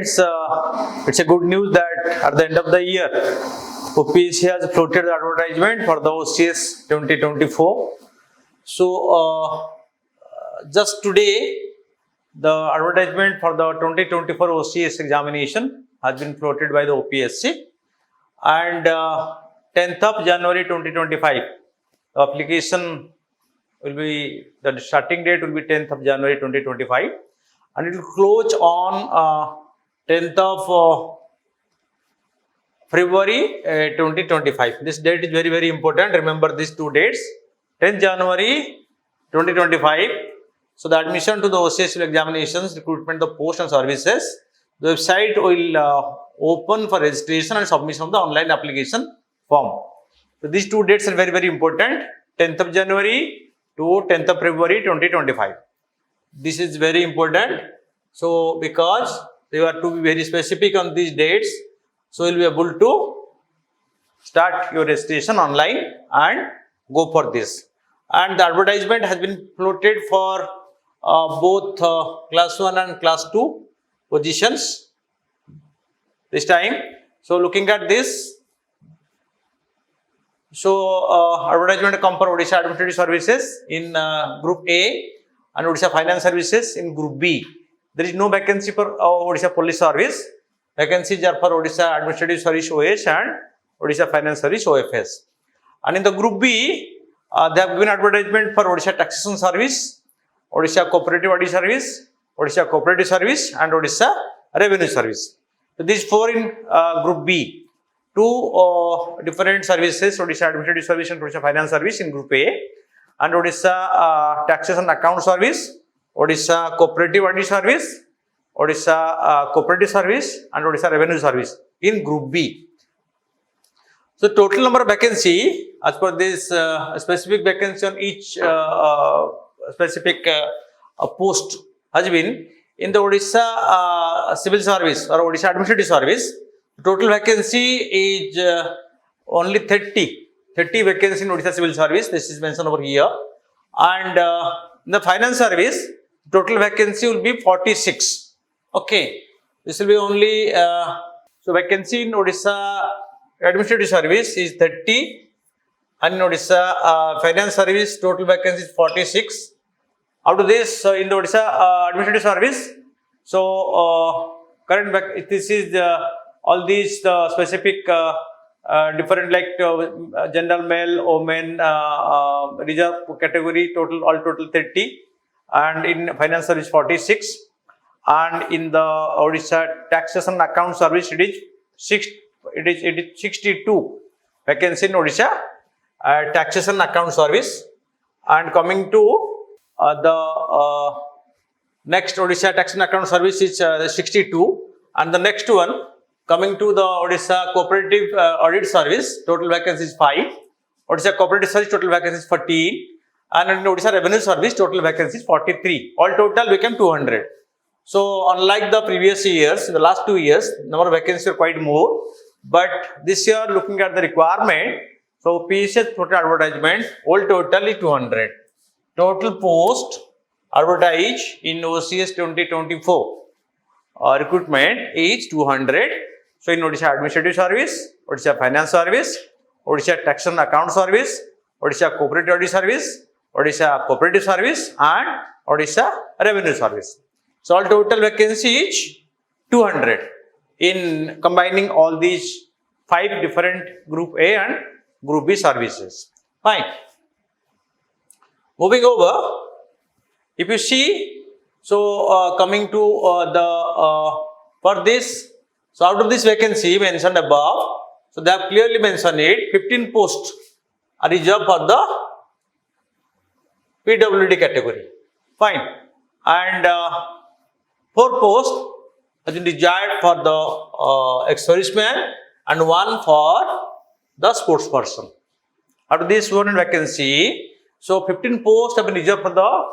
friends, it's a good news that at the end of the year, OPSC has floated the advertisement for the OCS 2024. So, just today, the advertisement for the 2024 OCS examination has been floated by the OPSC, and 10th of January 2025, the application will be, the starting date will be 10th of January 2025, and it will close on 10th of February 2025. This date is very, very important. Remember these two dates, 10th January 2025. So, the admission to the OCS examinations, recruitment, the post and services, the website will open for registration and submission of the online application form. So, these two dates are very, very important, 10th of January to 10th of February 2025. This is very important. So, because you have to be very specific on these dates, so you will be able to start your registration online and go for this. And the advertisement has been floated for both class 1 and class 2 positions this time. So, looking at this, so advertisement come for Odisha Administrative Services in Group A and Odisha Finance Services in Group B. There is no vacancy for Odisha Police Service. Vacancies are for Odisha Administrative Service OS and Odisha Finance Service OFS. And in the Group B, they have given advertisement for Odisha Taxation Service, Odisha Cooperative Audit Service, Odisha Cooperative Service and Odisha Revenue Service. So, these four in Group B. Two different services, Odisha Administrative Service and Odisha Finance Service in Group A, and Odisha Taxation Account Service, Odisha Cooperative Audit Service, Odisha Cooperative Service and Odisha Revenue Service in Group B. So, total number of vacancy as per this specific vacancy on each specific post has been in the Odisha Civil Service or Odisha Administrative Service. Total vacancy is only 30 vacancy in Odisha Civil Service. This is mentioned over here. And in the Finance Service, total vacancy will be 46. Okay, this will be only so vacancy in Odisha Administrative Service is 30, and in Odisha Finance Service total vacancy is 46. Out of this, in the Odisha Administrative Service, so current this is all these specific different like general male, women, reserve category, all total 30, and in Finance Service 46, and in the Odisha Taxation Account Service it is 62 vacancy in Odisha Taxation Account Service. And coming to the next Odisha Taxation Account Service is 62, and the next one coming to the Odisha Cooperative Audit Service, total vacancy is 5, Odisha Cooperative Service total vacancy is 14, and in Odisha Revenue Service total vacancy is 43. All total became 200. So, unlike the previous years, the last 2 years, number of vacancies are quite more, but this year looking at the requirement, so OPSC total advertisement, all total is 200. Total post advertised in OCS 2024 recruitment is 200. So, in Odisha Administrative Service, Odisha Finance Service, Odisha Taxation Account Service, Odisha Cooperative Audit Service, Odisha Cooperative Service and Odisha Revenue Service. So, all total vacancy is 200 in combining all these 5 different Group A and Group B services. Fine. Moving over, if you see, so coming to for this, so out of this vacancy mentioned above, so they have clearly mentioned it, 15 posts are reserved for the PWD category. Fine. And 4 posts has been reserved for the ex-serviceman and 1 for the sports person. Out of this 100 vacancy, so 15 posts have been reserved for the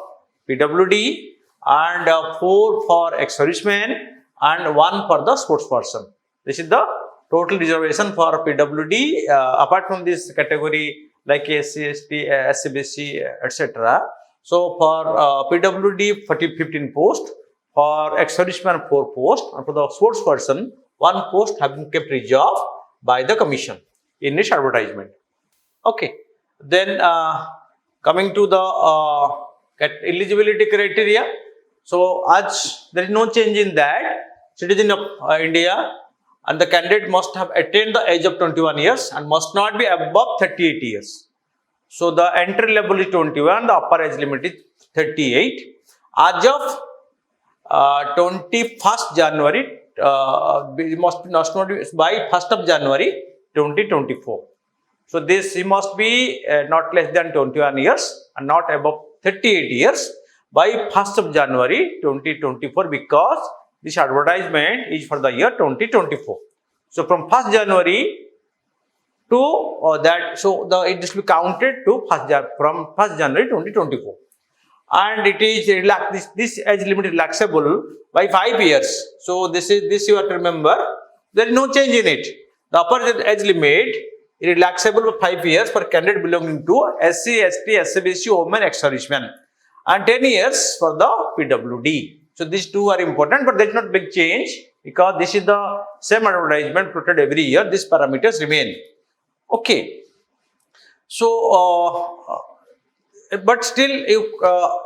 PWD and 4 for ex-serviceman and 1 for the sports person. This is the total reservation for PWD. Apart from this category like SC, ST, SCBC, etc. So, for PWD 15 posts, for ex-serviceman 4 posts, and for the sports person 1 post have been kept reserved by the commission in this advertisement. Okay, then coming to the eligibility criteria. So as there is no change in that, citizen of India and the candidate must have attained the age of 21 years and must not be above 38 years. So the entry level is 21, the upper age limit is 38. As of 21st January, must not be by 1st of January 2024. So this he must be not less than 21 years and not above 38 years by 1st of January 2024, because this advertisement is for the year 2024. So from 1st January to that, so it will be counted to from 1st January 2024, and it is this age limit is relaxable by 5 years. So this you have to remember. There is no change in it. The upper age limit is relaxable by 5 years for candidate belonging to SC, ST, SCBC, women, ex-servicemen, and 10 years for the PWD. So these two are important, but there is not big change because this is the same advertisement printed every year. These parameters remain. Okay. So, but still you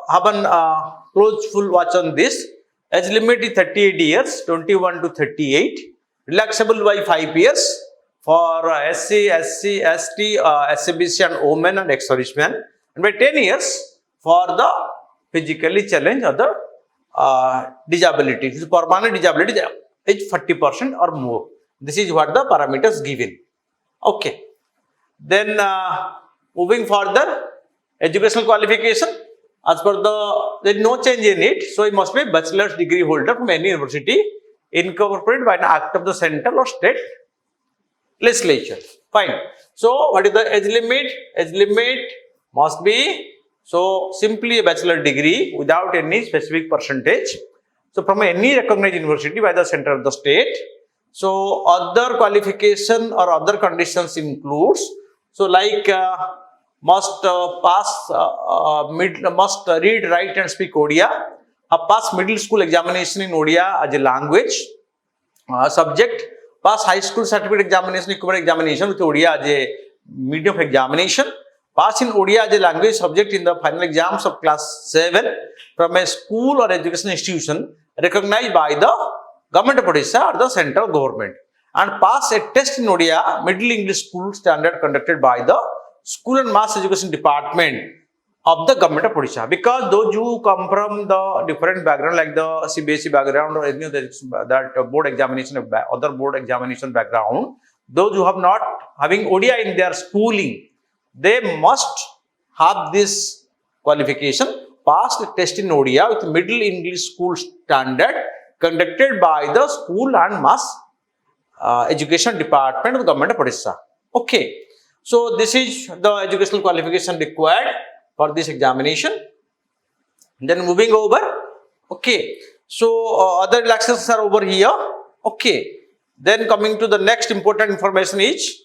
have a close full watch on this. Age limit is 38 years, 21 to 38, relaxable by 5 years for SC, SC, ST, SCBC and women and ex-servicemen, and by 10 years for the physically challenged other disability. Permanent disability is 40% or more. This is what the parameters given. Okay. Then moving further, educational qualification. As per there is no change in it, so it must be bachelor's degree holder from any university incorporated by an act of the central or state legislature. Fine. So what is the age limit? Age limit must be simply a bachelor degree without any specific percentage. So from any recognized university by the center of the state. So other qualification or other conditions includes, so like must pass must read, write and speak Odia, pass middle school examination in Odia as a language subject, pass high school certificate examination, equivalent examination with Odia as a medium of examination, pass in Odia as a language subject in the final exams of class 7 from a school or education institution recognized by the government of Odisha or the central government, and pass a test in Odia Middle English School standard conducted by the School and Mass Education Department of the government of Odisha. Because those who come from the different background like the CBSE background or any of that board examination, other board examination background, those who have not having Odia in their schooling, they must have this qualification, pass the test in Odia with Middle English School standard conducted by the School and Mass Education Department of the government of Odisha. Okay. So this is the educational qualification required for this examination. Then moving over. Okay. So other relaxations are over here. Okay. Then coming to the next important information is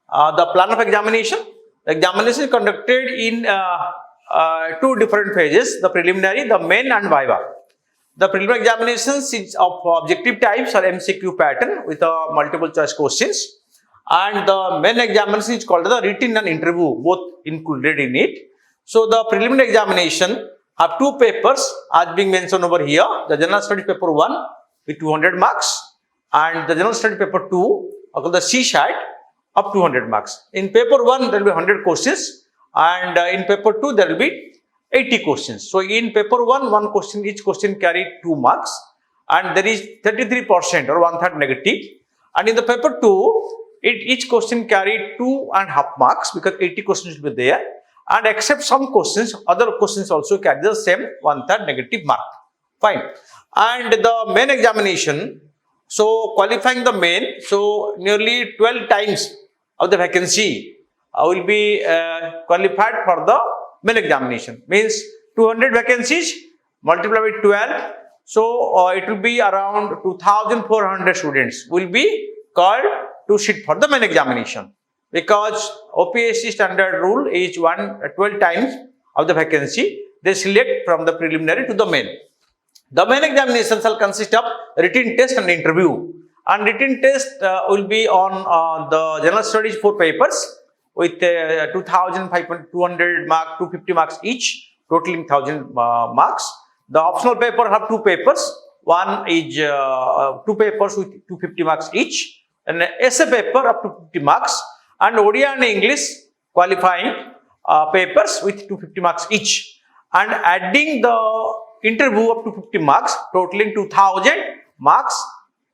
the plan of examination. The examination is conducted in 2 different phases: the preliminary, the main and viva. The preliminary examinations is of objective types or MCQ pattern with multiple choice questions, and the main examination is called the written and interview, both included in it. So the preliminary examination have 2 papers as being mentioned over here: the general studies paper 1 with 200 marks and the general studies paper 2 called the CSAT of 200 marks. In paper 1 there will be 100 questions, and in paper 2 there will be 80 questions. So in paper 1, question, each question carry 2 marks, and there is 33% or 1/3 negative. And in the paper 2, each question carry 2.5 marks because 80 questions will be there. And except some questions, other questions also carry the same 1/3 negative mark. Fine. And the main examination, so qualifying the main, so nearly 12 times of the vacancy will be qualified for the main examination. Means 200 vacancies multiplied by 12. So it will be around 2,400 students will be called to sit for the main examination, because OPSC standard rule is 12 times of the vacancy they select from the preliminary to the main. The main examination shall consist of written test and interview. And written test will be on the general studies 4 papers with 2,200 marks, 250 marks each, totaling 1,000 marks. The optional paper have 2 papers. One is 2 papers with 250 marks each, and an essay paper up to 50 marks, and Odia and English qualifying papers with 250 marks each, and adding the interview up to 50 marks, totaling 2,000 marks.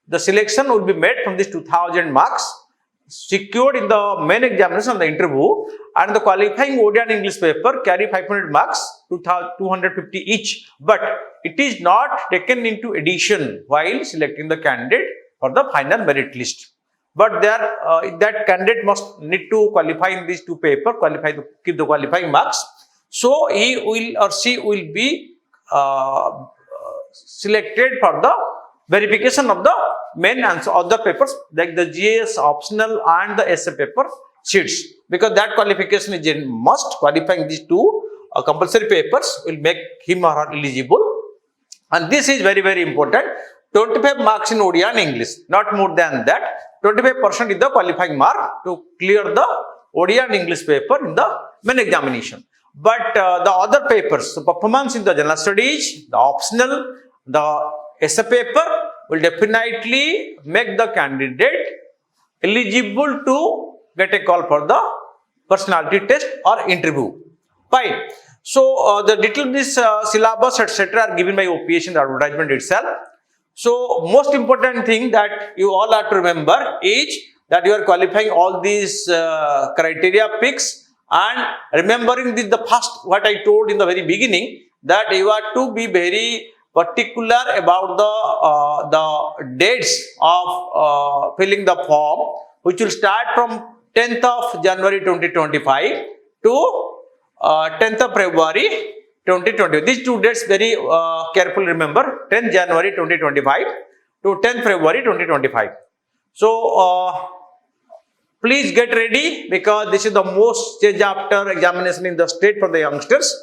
The selection will be made from these 2,000 marks secured in the main examination and the interview, and the qualifying Odia and English paper carry 500 marks, 250 each, but it is not taken into addition while selecting the candidate for the final merit list. But there, that candidate must need to qualify in these 2 papers, keep the qualifying marks. So he will or she will be selected for the verification of the main and other papers like the GS optional and the essay paper sheets, because that qualification is a must. Qualifying these 2 compulsory papers will make him or her eligible, and this is very, very important. 25 marks in Odia and English, not more than that. 25% is the qualifying mark to clear the Odia and English paper in the main examination. But the other papers, the performance in the general studies, the optional, the essay paper will definitely make the candidate eligible to get a call for the personality test or interview. Fine. So the detail of this syllabus etc. are given by OPSC in the advertisement itself. So most important thing that you all have to remember is that you are qualifying all these criteria picks, and remembering this, the first what I told in the very beginning, that you are to be very particular about the dates of filling the form, which will start from 10th of January 2025 to 10th of February 2020. These 2 dates very carefully remember, 10th January 2025 to 10th February 2025. So please get ready, because this is the most stage after examination in the state for the youngsters.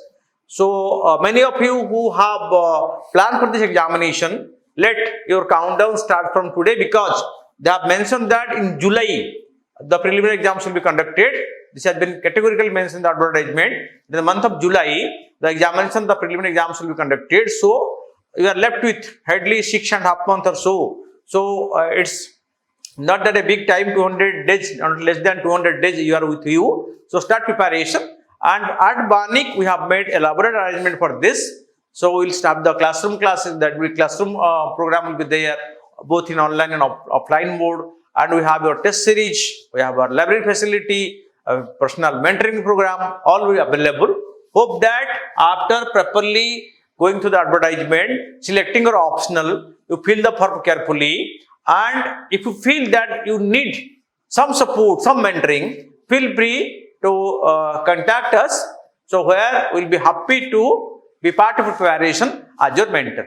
So many of you who have planned for this examination, let your countdown start from today, because they have mentioned that in July the preliminary exams will be conducted. This has been categorically mentioned in the advertisement. In the month of July, the examination, the preliminary exams will be conducted. So you are left with hardly 6.5 months or so. So it's not that a big time, 200 days, or less than 200 days you are with you. So start preparation. And at Vanik, we have made elaborate arrangement for this. So we will start the classroom classes. That will classroom program will be there, both in online and offline mode. And we have your test series. We have our library facility, personal mentoring program. All will be available. Hope that after properly going through the advertisement, selecting your optional, you fill the form carefully. And if you feel that you need some support, some mentoring, feel free to contact us. So where we'll be happy to be part of a preparation as your mentor.